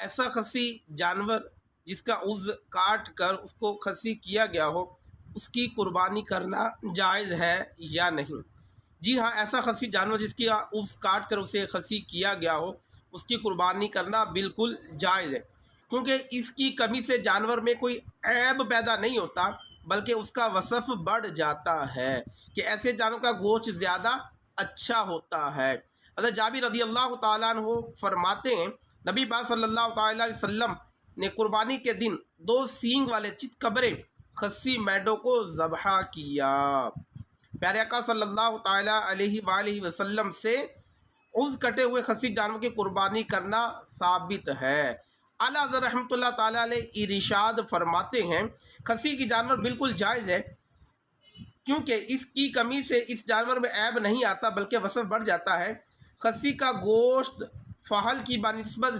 ایسا خصی جانور جس کا عضو کاٹ کر اس کو خصی کیا گیا ہو، اس کی قربانی کرنا جائز ہے یا نہیں؟ جی ہاں، ایسا خصی جانور جس کی عضو کاٹ کر اسے خصی کیا گیا ہو، اس کی قربانی کرنا بالکل جائز ہے، کیونکہ اس کی کمی سے جانور میں کوئی عیب پیدا نہیں ہوتا، بلکہ اس کا وصف بڑھ جاتا ہے کہ ایسے جانور کا گوشت زیادہ اچھا ہوتا ہے۔ حضرت جابر رضی اللہ تعالیٰ عنہ فرماتے ہیں، نبی پاک صلی اللہ تعالیٰ علیہ وسلم نے قربانی کے دن 2 سینگ والے چت کبرے خصی میڈوں کو ذبح کیا۔ پیارے آقا صلی اللہ تعالیٰ علیہ وآلہ وسلم سے عضو کٹے ہوئے خصی جانور کی قربانی کرنا ثابت ہے۔ اعلیٰ حضرت رحمۃ اللہ تعالیٰ علیہ ارشاد فرماتے ہیں، خصی کی جانور بالکل جائز ہے، کیونکہ اس کی کمی سے اس جانور میں عیب نہیں آتا بلکہ وصف بڑھ جاتا ہے۔ خصی کا گوشت فحل کی بنسبت